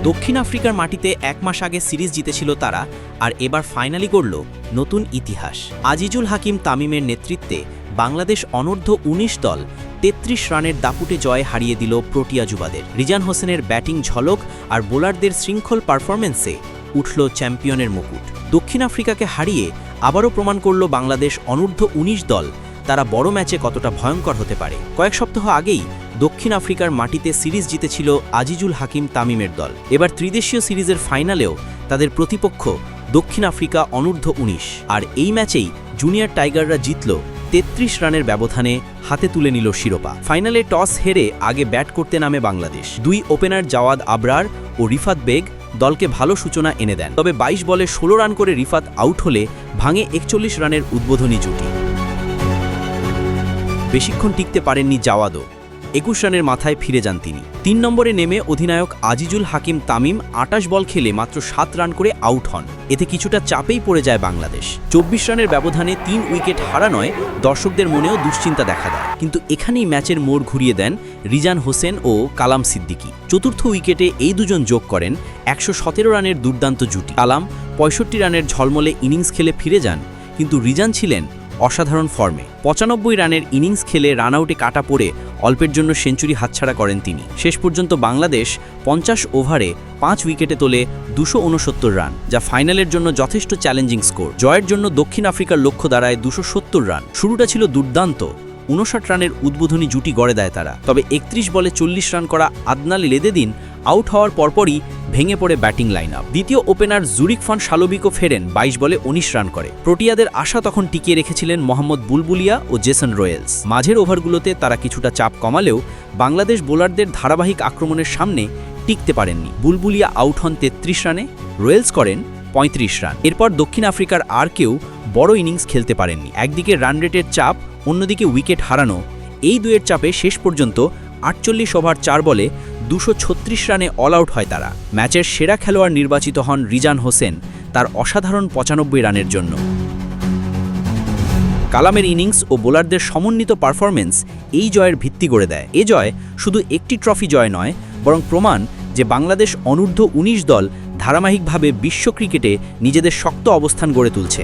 দক্ষিণ আফ্রিকার মাটিতে এক মাস আগে সিরিজ জিতেছিল তারা, আর এবার ফাইনালি গড়ল নতুন ইতিহাস। আজিজুল হাকিম তামিমের নেতৃত্বে বাংলাদেশ অনূর্ধ্ব-19 দল ৩৩ রানের দাপুটে জয় হারিয়ে দিল প্রোটিয়া যুবাদের। রিজান হোসেনের ব্যাটিং ঝলক আর বোলারদের শৃঙ্খল পারফরম্যান্সে উঠল চ্যাম্পিয়নের মুকুট। দক্ষিণ আফ্রিকাকে হারিয়ে আবারও প্রমাণ করল বাংলাদেশ অনূর্ধ্ব-19 দল তারা বড় ম্যাচে কতটা ভয়ঙ্কর হতে পারে। কয়েক সপ্তাহ আগেই দক্ষিণ আফ্রিকার মাটিতে সিরিজ জিতেছিল আজিজুল হাকিম তামিমের দল। এবার ত্রিদেশীয় সিরিজের ফাইনালেও তাদের প্রতিপক্ষ দক্ষিণ আফ্রিকা অনূর্ধ্ব-19, আর এই ম্যাচেই জুনিয়র টাইগাররা জিতল ৩৩ রানের ব্যবধানে, হাতে তুলে নিল শিরোপা। ফাইনালে টস হেরে আগে ব্যাট করতে নামে বাংলাদেশ। দুই ওপেনার জাওয়াদ আবরার ও রিফাত বেগ দলকে ভালো সূচনা এনে দেন, তবে ২২ বলে ১৬ রান করে রিফাত আউট হলে ভাঙে ৪১ রানের উদ্বোধনী জুটি। বেশিক্ষণ টিকতে পারেননি জাওয়াদও, ২১ রানের মাথায় ফিরে যান তিনি। ৩ নম্বরে নেমে অধিনায়ক আজিজুল হাকিম তামিম ২৮ বল খেলে মাত্র ৭ রান করে আউট হন। এতে কিছুটা চাপেই পড়ে যায় বাংলাদেশ। ২৪ রানের ব্যবধানে ৩ উইকেট হারানোয় দর্শকদের মনেও দুশ্চিন্তা দেখা দেয়, কিন্তু এখানেই ম্যাচের মোড় ঘুরিয়ে দেন রিজান হোসেন ও কালাম সিদ্দিকী। চতুর্থ উইকেটে এই দুজন যোগ করেন ১১৭ রানের দুর্দান্ত জুটি। কালাম ৬৫ রানের ঝলমলে ইনিংস খেলে ফিরে যান, কিন্তু রিজান ছিলেন অসাধারণ ফর্মে। ৯৫ রানের ইনিংস খেলে রানআউটে কাটা পড়ে অল্পের জন্য সেঞ্চুরি হাতছাড়া করেন তিনি। শেষ পর্যন্ত বাংলাদেশ ৫০ ওভারে ৫ উইকেটে তোলে ২৬৯ রান, যা ফাইনালের জন্য যথেষ্ট চ্যালেঞ্জিং স্কোর। জয়ের জন্য দক্ষিণ আফ্রিকার লক্ষ্য দাঁড়ায় ২৭০ রান। শুরুটা ছিল দুর্দান্ত, ৫৯ রানের উদ্বোধনী জুটি গড়ে দেয় তারা, তবে ৩১ বলে ৪০ রান করা আদনাল লেদেদিন আউট হওয়ার পরপরই ভেঙে পড়ে ব্যাটিং লাইন আপ। দ্বিতীয় ওপেনার জুরিক ফান শালোবিকো ফেরেন ২২ বলে ১৯ রান করে। প্রোটিয়াদের আশা তখন টিকিয়ে রেখেছিলেন মোহাম্মদ বুলবুলিয়া ও জেসন রয়েলস। মাঝের ওভারগুলোতে তারা কিছুটা চাপ কমালেও বাংলাদেশ বোলারদের ধারাবাহিক আক্রমণের সামনে টিকতে পারেননি। বুলবুলিয়া আউট হন ৩৩ রানে, রয়েলস করেন ৩৫ রান। এরপর দক্ষিণ আফ্রিকার আর কেউ বড় ইনিংস খেলতে পারেননি। একদিকে রান রেটের চাপ, অন্যদিকে উইকেট হারানো, এই দুয়ের চাপে শেষ পর্যন্ত ৪৮ ওভার ৪ বলে ২৩৬ রানে অল আউট হয় তারা। ম্যাচের সেরা খেলোয়াড় নির্বাচিত হন রিজান হোসেন তার অসাধারণ ৯৫ রানের জন্য। কালামের ইনিংস ও বোলারদের সমন্বিত পারফরম্যান্স এই জয়ের ভিত্তি গড়ে দেয়। এ জয় শুধু একটি ট্রফি জয় নয়, বরং প্রমাণ যে বাংলাদেশ অনূর্ধ্ব-১৯ দল ধারাবাহিকভাবে বিশ্ব ক্রিকেটে নিজেদের শক্ত অবস্থান গড়ে তুলছে।